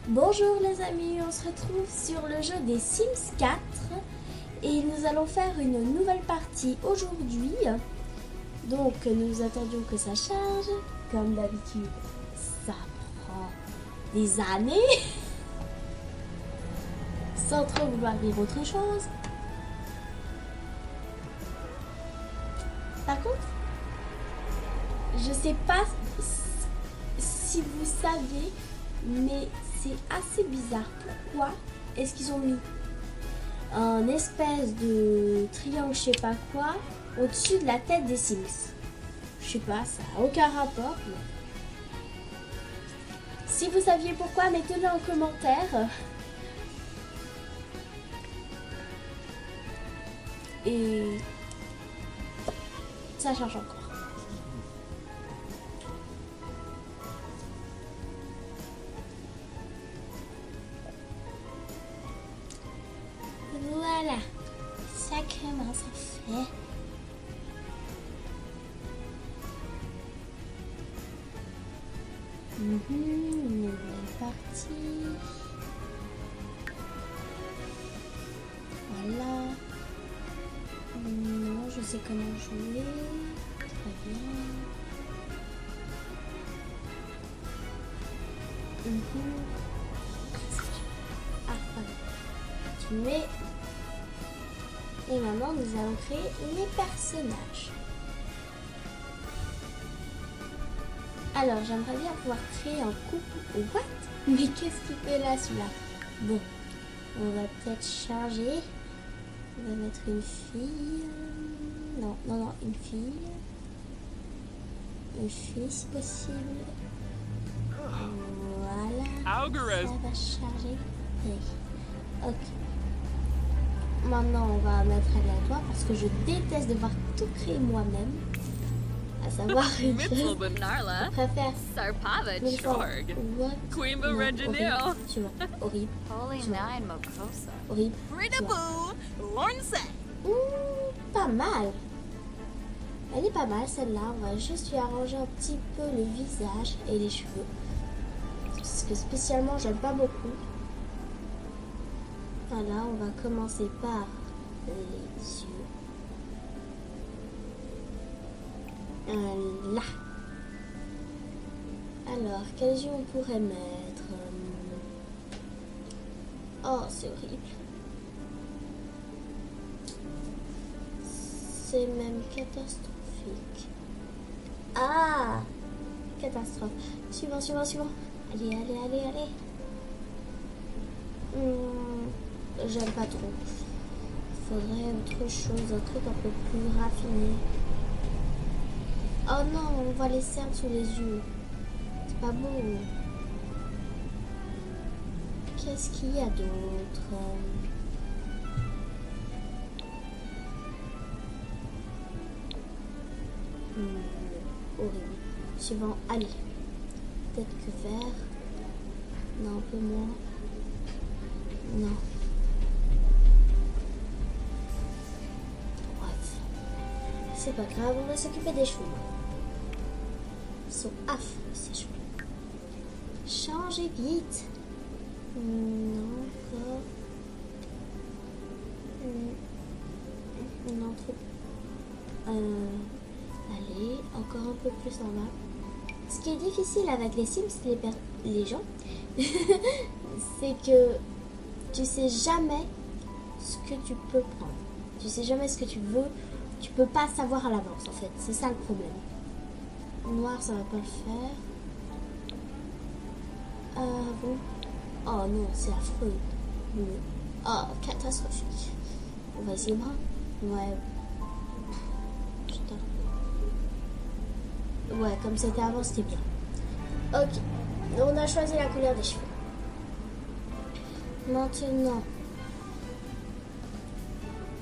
Bonjour les amis, on se retrouve sur le jeu des Sims 4 et nous allons faire une nouvelle partie aujourd'hui. Donc nous attendions que ça charge, comme d'habitude ça prend des années sans trop vouloir dire autre chose. Par contre, je sais pas si vous saviez, mais c'est assez bizarre. Pourquoi est-ce qu'ils ont mis un espèce de triangle, je sais pas quoi, au-dessus de la tête des Sims? Je sais pas, ça n'a aucun rapport. Mais... si vous saviez pourquoi, mettez-le en commentaire. Et ça change encore. Voilà, ça commence à faire. Nouvelle partie. Voilà. Non, je sais comment jouer. Très bien. Ah, pardon. Continuer. Et maintenant, nous allons créer les personnages. Alors, j'aimerais bien pouvoir créer un couple. What? Mais qu'est-ce qu'il fait là, celui-là? Bon, on va peut-être changer. On va mettre une fille. Non, une fille. Une fille, si possible. Voilà. Ça va charger. Oui. Ok. Maintenant, on va mettre aléatoire parce que je déteste devoir tout créer moi-même. À savoir une chose, je préfère mille fois what? Non, horrible. Suivant. Horrible. Horrible. Pas mal. Elle est pas mal celle-là. On va juste lui arranger un petit peu le visage et les cheveux. Parce que spécialement, j'aime pas beaucoup. Voilà, on va commencer par les yeux. Là. Alors, quels yeux on pourrait mettre? Oh, c'est horrible. C'est même catastrophique. Ah! Catastrophe. Suivant. Allez. J'aime pas trop. Il faudrait autre chose, un truc un peu plus raffiné. Oh non, on voit les cernes sous les yeux. C'est pas beau. Qu'est-ce qu'il y a d'autre? Horrible. Suivant, allez. Peut-être que vert. Non, un peu moins. Non. Bref. C'est pas grave, on va s'occuper des cheveux. Ils sont affreux ces cheveux. Changez vite. Non, encore. Non, trop. Allez, encore un peu plus en bas. Ce qui est difficile avec les Sims, les gens, c'est que tu sais jamais ce que tu peux prendre. Tu sais jamais ce que tu veux. Tu peux pas savoir à l'avance en fait. C'est ça le problème. Noir, ça va pas le faire. Bon. Oh non, c'est affreux. Oh, catastrophique. On va essayer brun. Ouais. Putain. Ouais, comme c'était avant, c'était bien. Ok. On a choisi la couleur des cheveux. Maintenant,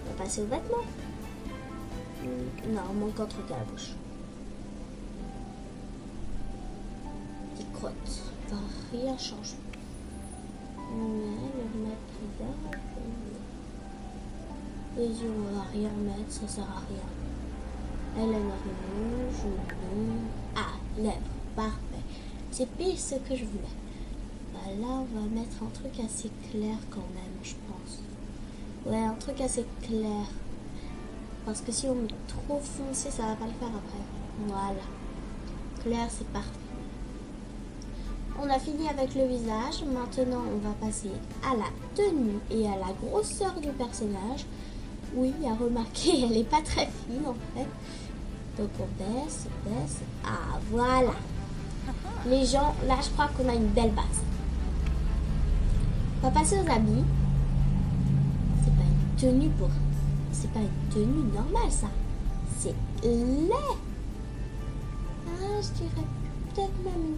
on va passer aux vêtements. Non, on manque un truc à la bouche. Des crottes. Ça va rien changer. Mais le remettre là. Les yeux, on va rien mettre, ça sert à rien. Elle a une rouge, non. Ah, lèvres, parfait. C'est pile ce que je voulais. Bah là, on va mettre un truc assez clair quand même, je pense. Ouais, un truc assez clair. Parce que si on met trop foncé, ça va pas le faire après. Voilà. Clair, c'est parfait. On a fini avec le visage. Maintenant, on va passer à la tenue et à la grosseur du personnage. Oui, à remarquer, elle est pas très fine en fait. Donc on baisse, baisse. Ah, voilà. Les gens, là, je crois qu'on a une belle base. On va passer aux habits. C'est pas une tenue pour... C'est pas une tenue normale, ça. C'est laid. Ah, je dirais peut-être même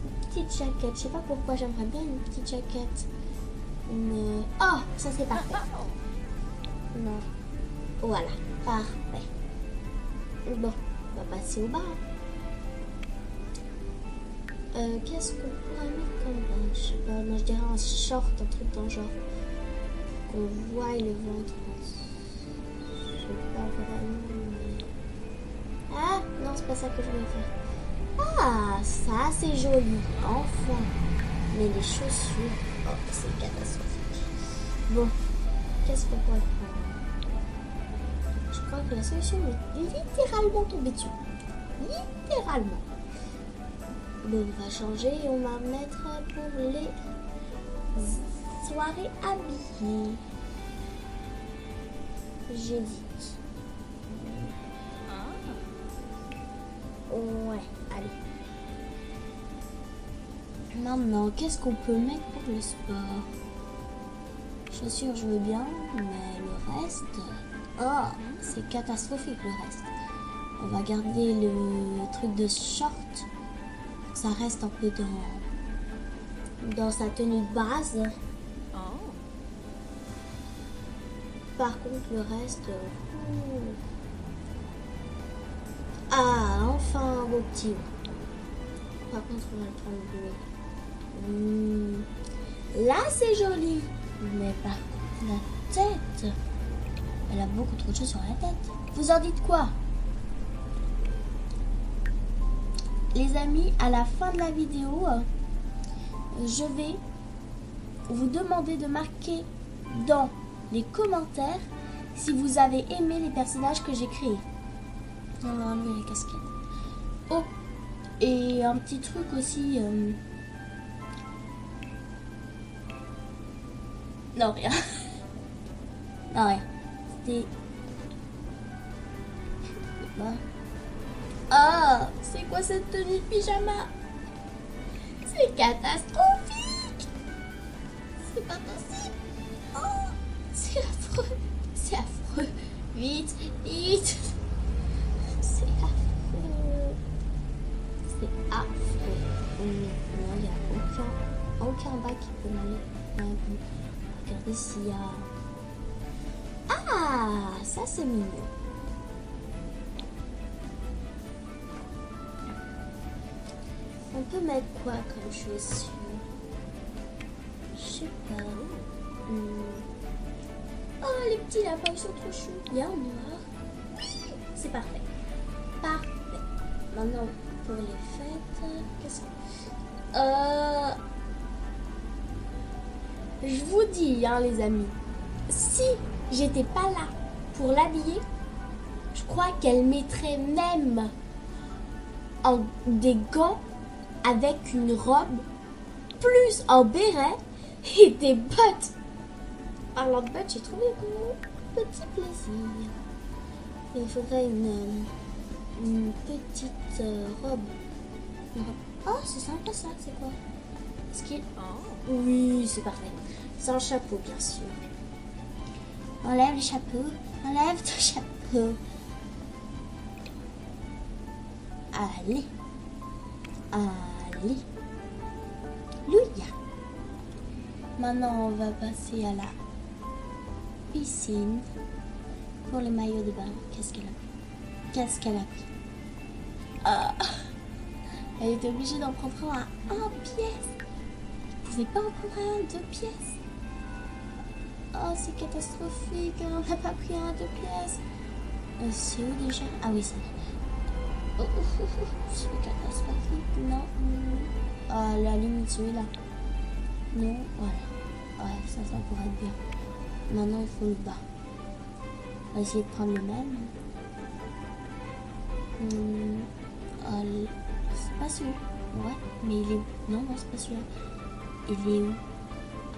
une petite jaquette. Je sais pas pourquoi, j'aimerais bien une petite jaquette. Mais... Oh, ça c'est parfait. Non. Voilà, parfait. Bon, on va passer au bas. Qu'est-ce qu'on pourrait mettre comme bas? Je sais pas, non, je dirais un short, un truc dans le genre. Qu'on voit le ventre. Je sais pas vraiment, mais... Ah, non, c'est pas ça que je voulais faire. Ah, ça c'est joli, enfin. Mais les chaussures, oh, c'est catastrophique. Bon, qu'est-ce qu'on pourrait prendre? Je crois que la solution est littéralement tombée dessus. Littéralement. Bon, on va changer et on va mettre pour les soirées habillées. J'hésite. Ouais, allez. Maintenant, qu'est-ce qu'on peut mettre pour le sport? Chaussures, je veux bien, mais le reste... Oh, c'est catastrophique le reste. On va garder le truc de short. Ça reste un peu dans sa tenue de base. Par contre, le reste... Ah, enfin un beau petit. Par contre, on va le prendre bleu. Là, c'est joli. Mais par contre, la tête... Elle a beaucoup trop de choses sur la tête. Vous en dites quoi? Les amis, à la fin de la vidéo, je vais vous demander de marquer dans les commentaires si vous avez aimé les personnages que j'ai créés. On va enlever les casquettes. Oh, et un petit truc aussi. Non, rien. Non, rien. C'était... Ah, c'est quoi cette tenue de pyjama? C'est catastrophique. C'est pas possible. Oh, c'est affreux. C'est affreux. Vite, vite. C'est affreux. C'est affreux. Non, il n'y a aucun bas qui peut m'aller. Regardez s'il y a... Ah, ça c'est mignon. On peut mettre quoi comme chaussures? Je sais pas. Oh, les petits lapins, ils sont trop choux. Il y a en noir. Oui, c'est parfait. Parfait. Maintenant, pour les fêtes, qu'est-ce que... Je vous dis, hein, les amis, si j'étais pas là pour l'habiller, je crois qu'elle mettrait même des gants avec une robe, plus un béret et des bottes. Alors, de bottes, j'ai trouvé un petit plaisir. Il faudrait une petite robe. Oh, c'est sympa ça, c'est quoi? Oui, c'est parfait. Sans chapeau, bien sûr. Enlève le chapeau. Enlève ton chapeau. Allez. Allez. Louia. Maintenant, on va passer à la piscine. Pour le maillot de bain. Qu'est-ce qu'elle a pris? Qu'est-ce qu'elle a pris? Ah. Elle était obligée d'en prendre un à 1 pièce. Vous pouvez pas en prendre un à 2 pièces. Oh, c'est catastrophique. On n'a pas pris un à 2 pièces. C'est où déjà? Ah oui, c'est là. C'est catastrophique. Non. Ah, la limite, celui-là. Non, voilà. Ouais, ça pourrait être bien. Maintenant, il faut le bas. On va essayer de prendre le même. C'est pas celui. Ouais, mais il est où? Non, c'est pas celui-là. Il est où?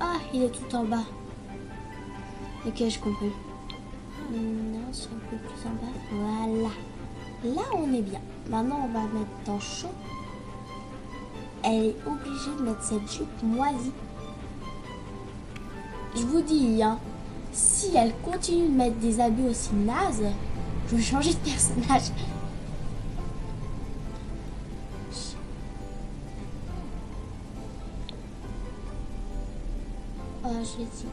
Ah, il est tout en bas. Ok, je comprends. Non, c'est un peu plus en bas. Voilà. Là, on est bien. Maintenant, on va mettre dans chaud. Elle est obligée de mettre cette jupe moisie. Je vous dis, hein, si elle continue de mettre des habits aussi nazes, je vais changer de personnage. J'hésite.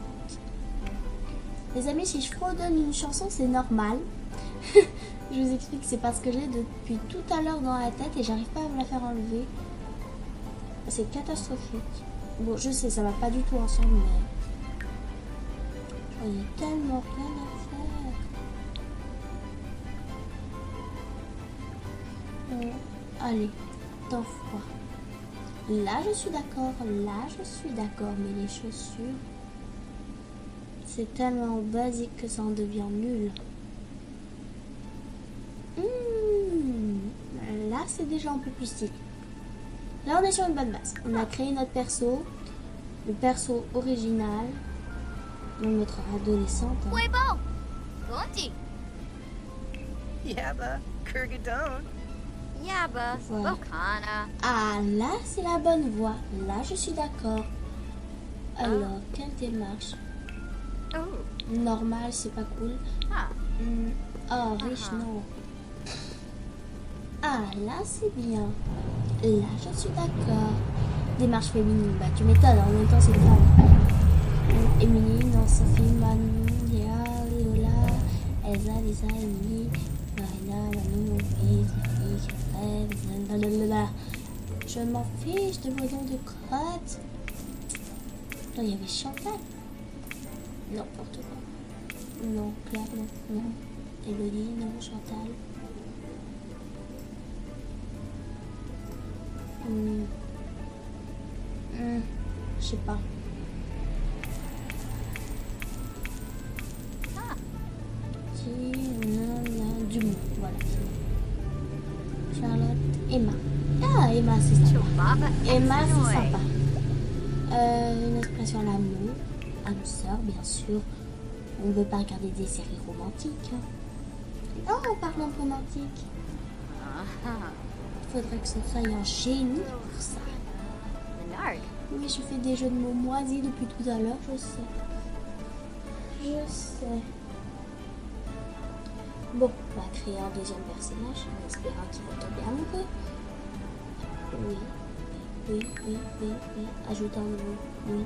Les amis, si je fredonne une chanson, c'est normal. Je vous explique, c'est parce que j'ai depuis tout à l'heure dans la tête et j'arrive pas à me la faire enlever. C'est catastrophique. Bon, je sais, ça va pas du tout ensemble, mais j'en ai tellement rien à faire. Allez, temps froid. Là, je suis d'accord. Là, je suis d'accord. Mais les chaussures, c'est tellement basique que ça en devient nul. Là, c'est déjà un peu plus stylé. Là, on est sur une bonne base. On a créé notre perso. Le perso original. On va mettre adolescente. Hein. Weibo! Gonti! Yabba, Kurgadon. Yabba, Voilà. Bokana. Ah, là, c'est la bonne voie. Là, je suis d'accord. Alors, quelle démarche? Oh. Normal, c'est pas cool. Ah. Oh, riche, non. Ah, là, c'est bien. Là, je suis d'accord. Démarche féminine, bah tu m'étonnes, en même temps, c'est grave. Émilie, non, Sophie, Manu, Léa, Léola, Elsa, Lisa, Émilie, Marina, Manu, Louise, Marie, blablabla. Je m'en fiche de vos noms de crotte. Non, il y avait Chantal. N'importe quoi. Non, Claire, non. Elodie, non, Chantal. Je sais pas. Du monde, voilà. Charlotte, Emma. Ah, Emma, c'est sympa. Chubaba Emma, c'est Exanoy. sympa. Une expression à l'amour, âme sœur, bien sûr. On ne veut pas regarder des séries romantiques. Oh, parlons de romantique. Il faudrait que ce soit un génie pour ça. Menard. Oui, je fais des jeux de mots moisis depuis tout à l'heure, je sais. Je sais. Bon, on va créer un deuxième personnage en espérant qu'il va tomber amoureux. Oui. Ajoute un nouveau. Oui.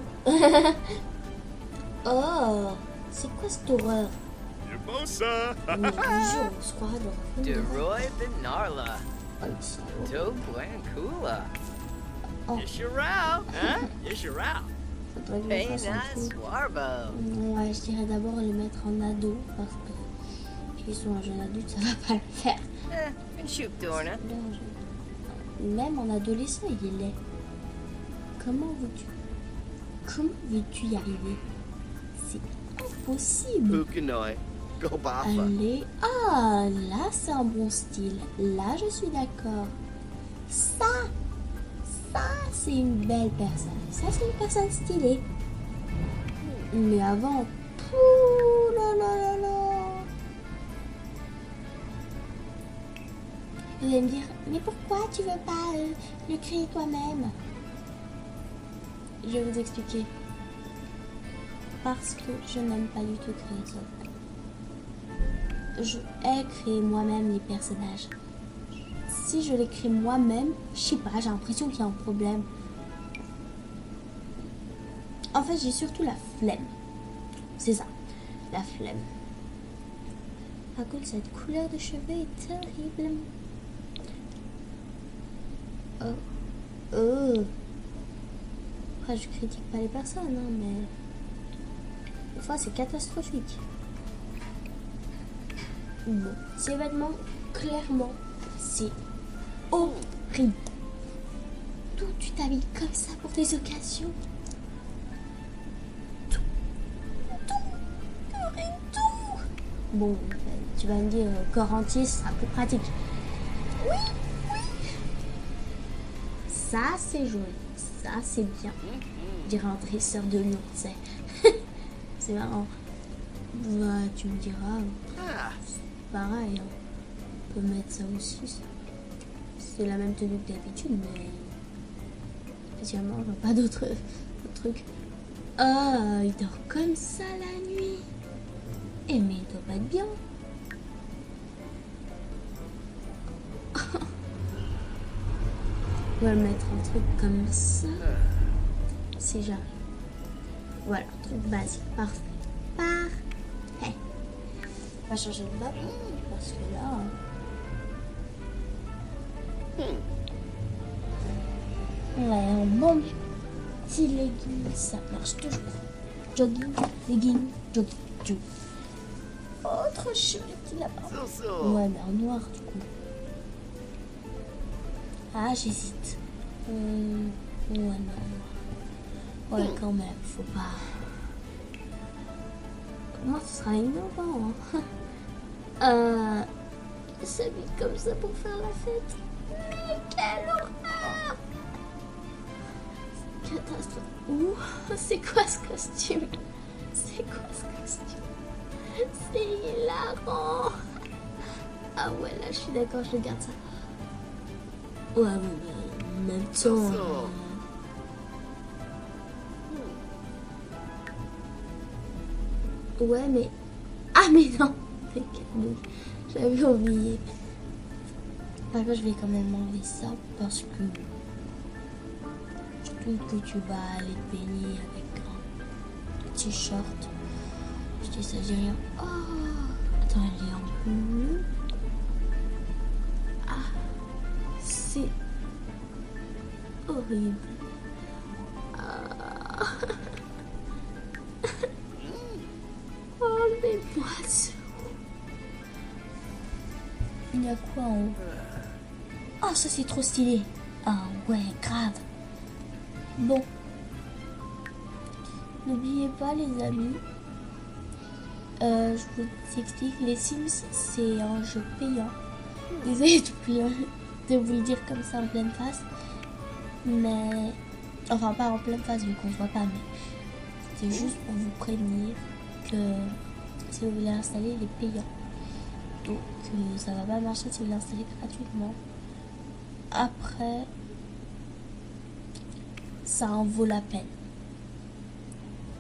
Oh, c'est quoi cette horreur? Yabosa! Mais toujours, on se croirait dans un film d'horreur. Deroy Benarla. Oh, le salaud. Do Blancula. Oh. Yishirao. Huh? Yishirao. Faudrait que je Hey, fasse un nice truc. Warbo. Ouais, je dirais d'abord les mettre en ado parce que s'ils sont un jeune adulte, ça va pas le faire. And shoot Dorna. Même en adolescent, il est laid. Comment veux-tu y arriver? C'est impossible. Pukanoi. Go Bafa. Allez, ah, là c'est un bon style. Là, je suis d'accord. Ça, c'est une belle personne. Ça, c'est une personne stylée. Mais avant, pouh, là. Vous allez me dire, mais pourquoi tu veux pas le créer toi-même? Je vais vous expliquer. Parce que je n'aime pas du tout créer ça. Je hais créer moi-même les personnages. Si je les crée moi-même, je sais pas, j'ai l'impression qu'il y a un problème. En fait, j'ai surtout la flemme. C'est ça, la flemme. Par contre, cette couleur de cheveux est terrible. Oh. Après, je critique pas les personnes, hein, mais des fois, c'est catastrophique. Bon, ces vêtements, clairement, c'est horrible. D'où tu t'habilles comme ça pour des occasions? Bon, tu vas me dire, corps entier, ce sera plus pratique. Oui, oui. Ça, c'est joli. Ça, c'est bien. Je dirais un dresseur de lion, tu sais. C'est marrant. Bah, tu me diras, Ah, pareil, hein. On peut mettre ça aussi. Ça. C'est la même tenue que d'habitude, mais spécialement, je vois pas d'autres trucs. Ah, il dort comme ça la nuit. Eh, mais il doit pas être bien. On va mettre un truc comme ça. Si j'arrive. Voilà, un truc basique. Parfait. Parfait. On va changer de map parce que là. Ouais, un bon petit legging, ça marche toujours. Jogging, legging, jogging, jogging. Oh, trop chou le petit lapin. so. Ouais, mais en noir du coup. Ah, j'hésite. Ouais, non. Ouais, quand même, faut pas. Moi, ce sera innovant. Hein. S'habille comme ça pour faire la fête. Mais quelle horreur! Catastrophe. Ouh, c'est quoi ce costume? C'est quoi ce costume? C'est hilarant. Ah ouais, là, je suis d'accord, je regarde ça. Ouais, mais en même temps... Ouais, mais... Ah, mais non! J'avais oublié. Par contre, je vais quand même enlever ça parce que... Surtout que tu vas aller te baigner avec un petit short. Je dis ça, j'ai rien. Oh! Attends, elle est en bleu. Ah! C'est... horrible. Ah. Enlevez-moi ça. Il y a quoi en haut? Oh, ça c'est trop stylé. Ah ouais, grave. Bon. N'oubliez pas les amis. Je vous explique. Les Sims, c'est un jeu payant. Désolée de vous le dire comme ça en pleine face. Mais... Enfin, pas en pleine face vu qu'on ne voit pas. Mais c'est juste pour vous prévenir que si vous voulez l'installer, il est payant. Donc ça va pas marcher si vous l'installez gratuitement. Après, ça en vaut la peine.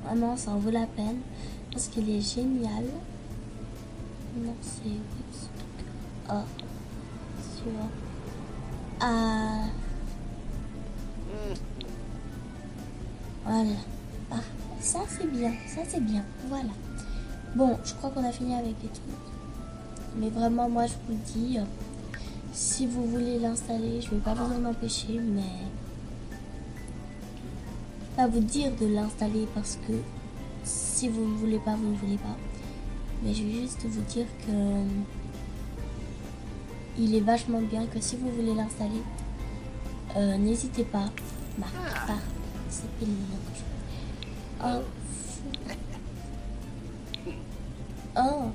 Vraiment, ça en vaut la peine parce qu'il est génial. Non, c'est... Ah, tu vois. Ah. Voilà. Ah, ça c'est bien, ça c'est bien. Voilà. Bon, je crois qu'on a fini avec les trucs. Mais vraiment, moi je vous le dis, si vous voulez l'installer, je vais pas vous en empêcher, mais pas vous dire de l'installer parce que si vous ne voulez pas, vous ne voulez pas. Mais je vais juste vous dire que il est vachement bien, que si vous voulez l'installer, n'hésitez pas. C'est pénible. Oh. Oh.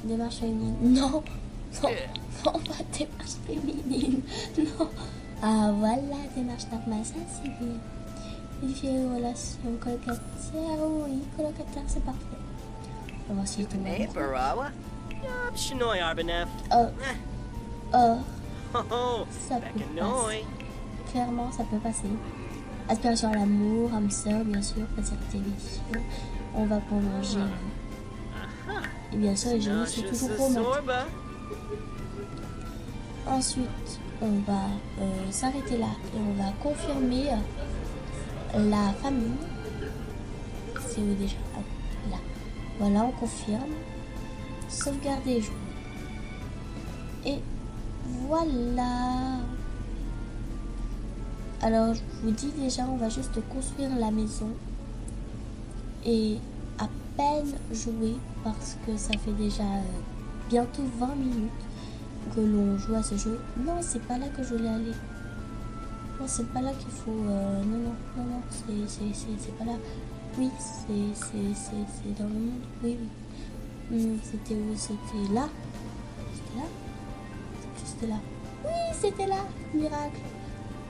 Démarche féminine. Non. Non. Non, pas démarche féminine. Non. Ah voilà, démarche normale, ça c'est bien. Vérifier les relations colocataires. Oui, colocataire, c'est parfait. On va voir si je tombe Hey, amoureux. Barawa. Shinoi Arbanef. Oh. Oh. Oh, Ça peut Bekanoi. passer. Clairement, ça peut passer. Aspiration à l'amour, âme sœur, bien sûr, plaisir de télévision. On va pour manger. Et bien sûr, les genoux, c'est toujours romantique. Sorba. Ensuite, on va s'arrêter là et on va confirmer la famille. C'est où déjà? Ah, là. Voilà, on confirme. Sauvegarder, jouer. Et voilà. Alors, je vous dis déjà, on va juste construire la maison. Et à peine jouer parce que ça fait déjà bientôt 20 minutes que l'on joue à ce jeu. Non, c'est pas là que je voulais aller. Non, c'est pas là qu'il faut... non, c'est pas là. Oui, c'est dans le monde. Oui, oui. C'était où? C'était là? C'était là? C'était là. Oui, c'était là. Miracle.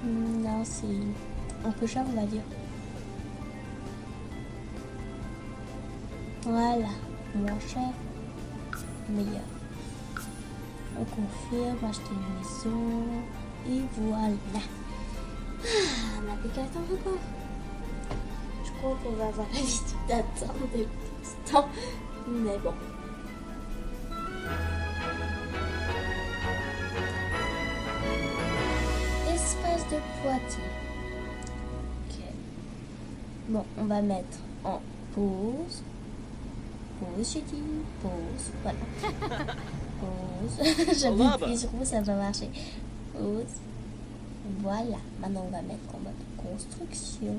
Non, c'est un peu cher, on va dire. Voilà. Moins cher. Meilleur. On confirme, acheter une maison. Et voilà. Ah, on n'a plus qu'à attendre encore. Je crois qu'on va avoir l'habitude d'attendre depuis tout ce temps. Mais bon. Espace de Poitiers. Ok. Bon, on va mettre en pause. Pause, j'ai dit. Pause. Voilà. Pause. J'avais appuyé sur pause, ça va marcher. Pause. Voilà. Maintenant, on va mettre en mode construction.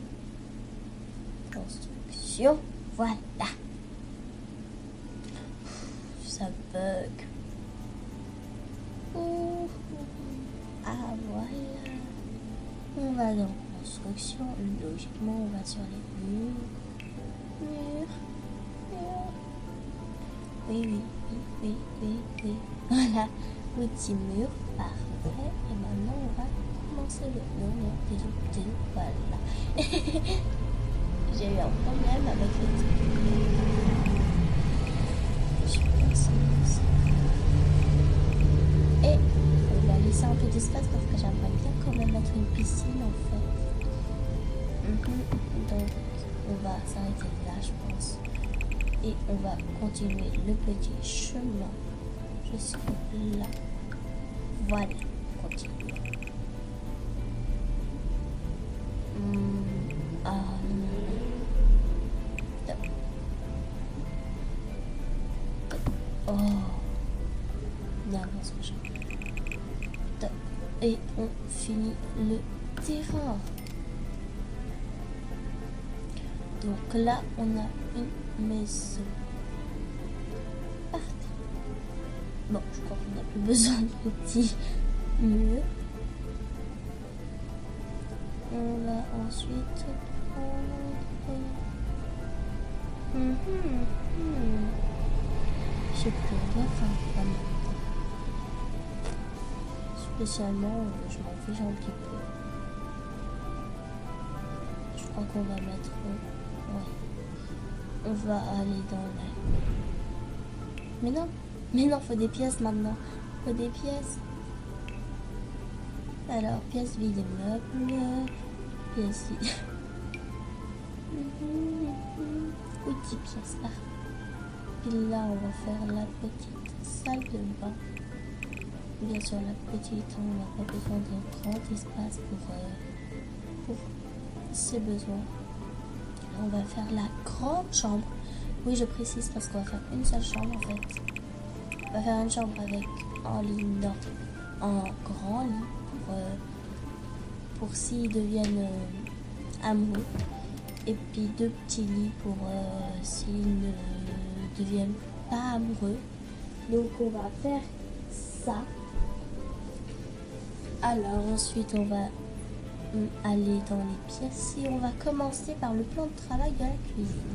Construction. Voilà. Ça bug. Oh. Ah, voilà. On va dans construction. Logiquement, on va sur les murs. Murs. Oui. Voilà. Petit mur. Parfait. Et maintenant, on va commencer le... Non, désolé. Voilà. J'ai eu un problème avec le truc. Je suis pensée aussi. Et on va laisser un peu d'espace parce que j'aimerais bien quand même mettre une piscine en fait. Donc on va s'arrêter là je pense. Et on va continuer le petit chemin jusque là. Voilà, continue. Ah non. Oh, bien dans ce machin. Et on finit le terrain. Donc là, on a une maison. Parti. Bon, je crois qu'on n'a plus besoin de petits murs. On va ensuite prendre... J'ai plus rien faire vraiment. Spécialement, je m'en fiche un petit peu. Je crois qu'on va mettre... ouais. On va aller dans la... Mais non, faut des pièces maintenant. Faut des pièces. Alors, pièce vide des meubles. Pièce vide. Outils pièces. Et là, on va faire la petite salle de bain. Bien sûr, la petite, on n'a pas besoin d'un grand espace pour ses besoins. On va faire la grande chambre. Oui, je précise parce qu'on va faire une seule chambre en fait. On va faire une chambre avec un lit un grand lit pour s'ils deviennent amoureux. Et puis 2 petits lits pour s'ils ne deviennent pas amoureux. Donc on va faire ça. Alors ensuite on va aller dans les pièces et on va commencer par le plan de travail de la cuisine.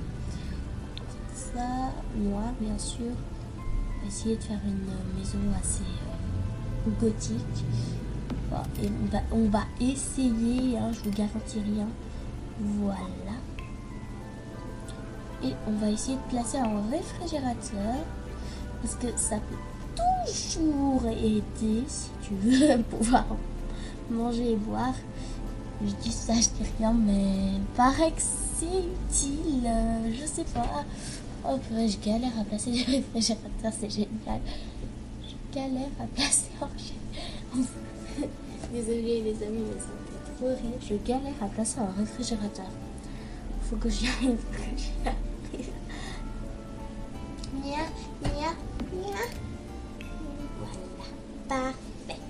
Ça, noir bien sûr. On va essayer de faire une maison assez gothique. Bon, et on va essayer, hein, je vous garantis rien. Voilà. Et on va essayer de placer un réfrigérateur parce que ça peut toujours aider si tu veux pouvoir manger et boire. Je dis ça, je dis rien, mais paraît que c'est utile. Je sais pas. Oh purée, je galère à placer des réfrigérateurs, c'est génial. Je galère à placer Désolée les amis, mais ça me fait trop rire. Je galère à placer un réfrigérateur. Faut que j'y arrive, Nia. Voilà, parfait.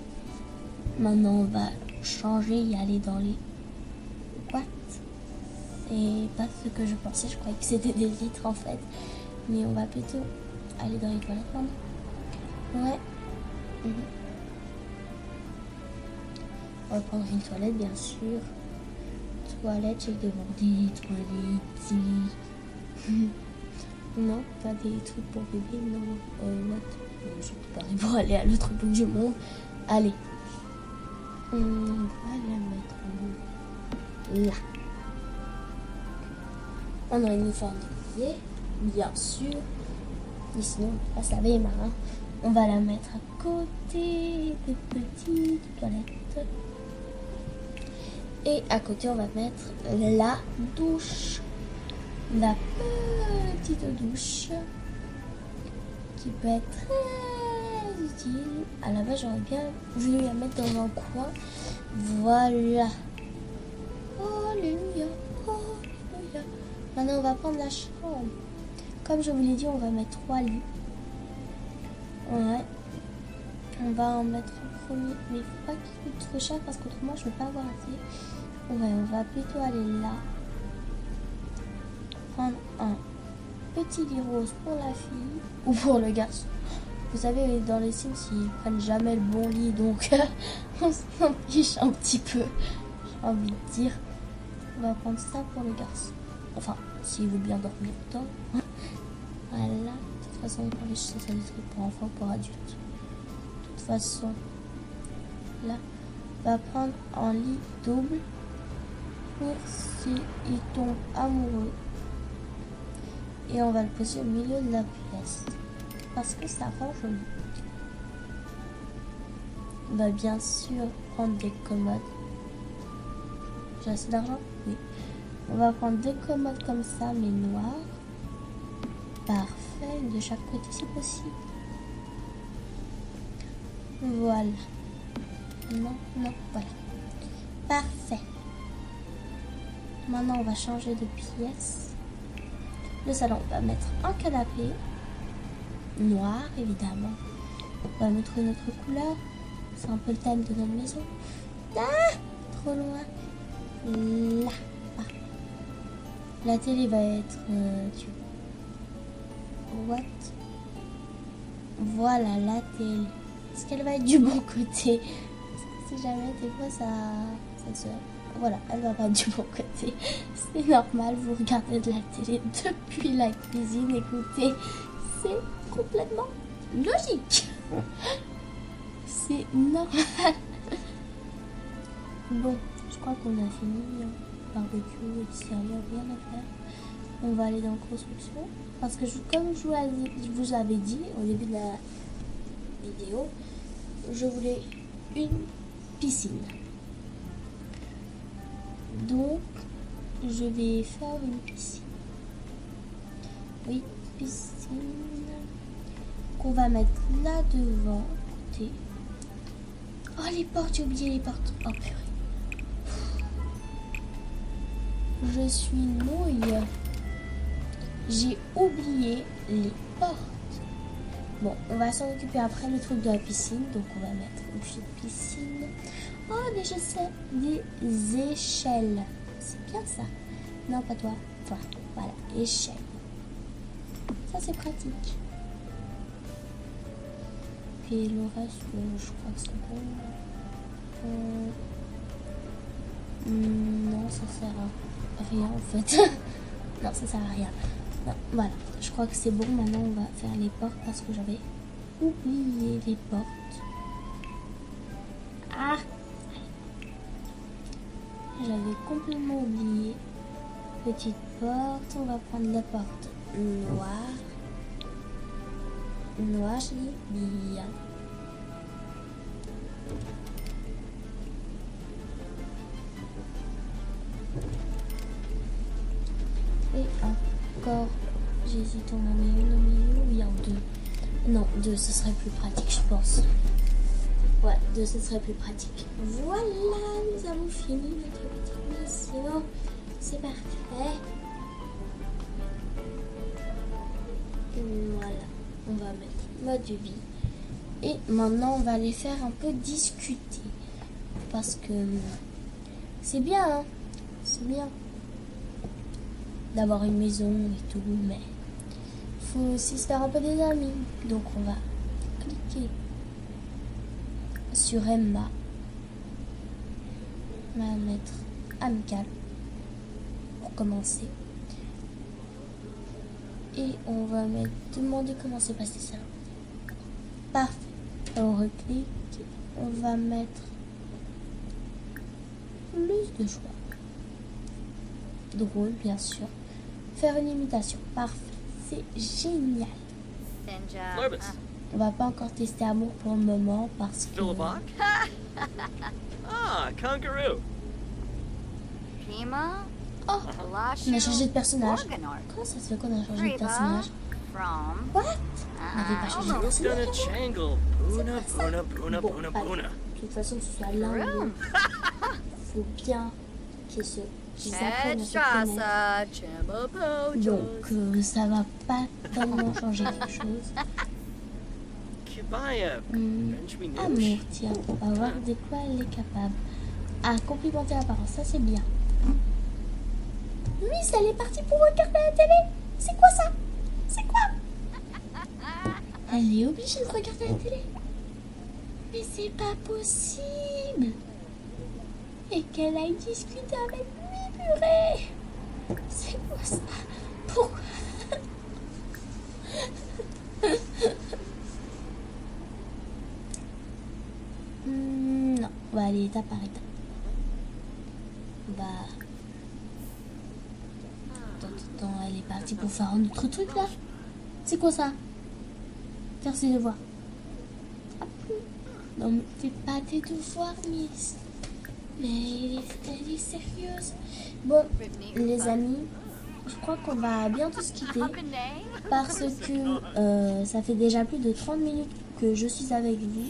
Maintenant on va changer et aller dans les boîtes. C'est pas ce que je pensais, je croyais que c'était des vitres en fait. Mais on va plutôt aller dans les toilettes maintenant. Ouais. On va prendre une toilette bien sûr. toilettes. J'ai demandé des toilettes. Non, pas des trucs pour bébé, non. What? Je suis préparée pour aller à l'autre bout du monde. Allez. On va la mettre là. On aurait une forme de pied, bien sûr. Et sinon, on peut pas se laver les mains. On va la mettre à côté des petites toilettes. Et à côté, on va mettre la douche. La petite douche qui peut être très utile. À la base, j'aurais bien voulu la mettre dans un coin. Voilà. Alléluia. Alléluia. Maintenant, on va prendre la chambre. Comme je vous l'ai dit, on va mettre 3 lits. Ouais. On va en mettre en premier. Mais il ne faut pas qu'il coûte trop cher parce qu'autrement, je ne vais pas avoir assez. Ouais, on va plutôt aller là. Prendre un petit lit rose pour la fille ou pour le garçon. Vous savez, dans les Sims, ils prennent jamais le bon lit, donc on s'en fiche un petit peu. J'ai envie de dire, on va prendre ça pour le garçon. Enfin, s'il veut bien dormir dedans. Voilà. De toute façon, pour les choses, ça des trucs pour enfants, pour adultes. De toute façon, là, on va prendre un lit double pour s'il tombe amoureux. Et on va le poser au milieu de la pièce. Parce que ça rend joli. On va bien sûr prendre des commodes. J'ai assez d'argent? Oui. On va prendre 2 commodes comme ça, mais noires. Parfait. De chaque côté si possible. Voilà. Non, voilà. Parfait. Maintenant, on va changer de pièce. Le salon, on va mettre un canapé noir, évidemment. On va mettre une autre couleur. C'est un peu le thème de notre maison. Ah, trop loin. Là. Parfait. La télé va être What? Voilà la télé. Est-ce qu'elle va être du bon côté? Si jamais des fois ça se... Voilà, elle va pas du bon côté. C'est normal, vous regardez de la télé depuis la cuisine. Écoutez, c'est complètement logique. C'est normal. Bon, je crois qu'on a fini. Barbecue, extérieur, rien à faire. On va aller dans construction. Parce que comme je vous avais dit au début de la vidéo, je voulais une piscine. Donc, je vais faire une piscine. Oui, piscine. Qu'on va mettre là devant. Oh, les portes, j'ai oublié les portes. Oh, purée. Je suis nouille. J'ai oublié les portes. Bon, on va s'en occuper après le truc de la piscine. Donc, on va mettre une petite piscine. Oh, des échelles. C'est bien ça. Non, pas toi. Toi. Voilà, échelle. Ça, c'est pratique. Puis le reste, je crois que c'est bon. Non, ça sert à rien en fait. Non, ça sert à rien. Non, voilà, je crois que c'est bon. Maintenant, on va faire les portes parce que j'avais oublié les portes. Ah! J'avais complètement oublié. Petite porte, on va prendre la porte noire. Noir, je dis bien. Et encore, j'hésite, on en met une au milieu ou bien 2. Non, 2, ce serait plus pratique, je pense. Ouais, 2, ce serait plus pratique. Voilà, nous avons fini notre petite mission. C'est parfait. Voilà, on va mettre mode de vie. Et maintenant, on va les faire un peu discuter. Parce que c'est bien, hein. C'est bien d'avoir une maison et tout, mais il faut aussi se faire un peu des amis. Donc, on va cliquer sur Emma. On va mettre amical. pour commencer. Et on va mettre demander comment s'est passé ça. Parfait. On reclique. On va mettre plus de choix. Drôle, bien sûr. Faire une imitation. Parfait. C'est génial. Benja. Florbus. On va pas encore tester amour pour le moment parce que... Philibok? Ah, kangaroo. Pima. Oh, Lashu. on a changé de personnage. Organor. Comment ça se fait qu'on a changé de Reba. personnage? From. What? On n'avait pas changé de Almost. personnage Gonna avant. jangle. Boona, boona, boona, Bon, boona, allez. boona. De toute façon, que ce soit l'un ou l'autre, faut bien qu'ils apprennent à se connaître. Chasa. Chimapojo. Donc, ça va pas tellement changer quelque chose. Kibaya. Hmm, Benjamin Amour, Nooch. tiens, on va voir de quoi elle est capable. Ah, complimenter l'apparence, ça c'est bien. Miss, elle est partie pour regarder la télé. C'est quoi ça? C'est quoi? Elle est obligée de regarder la télé. Mais c'est pas possible. Et qu'elle aille discuter avec lui, purée. C'est quoi ça? Pourquoi? Non, on va aller étape par étape. Bah. Attends, elle est partie pour faire un autre truc là. C'est quoi ça? Faire ses devoirs. Non, mais fais pas tes devoirs, Miss. Mais elle est sérieuse. Bon, les amis, je crois qu'on va bientôt se quitter parce que ça fait déjà plus de 30 minutes que je suis avec vous.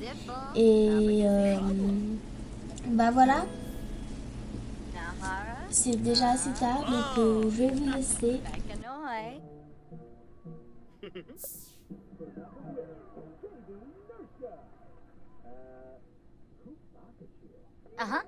Et bah voilà, Nahara. c'est déjà assez tard, donc je vais vous laisser. Bakanoi. Uh-huh.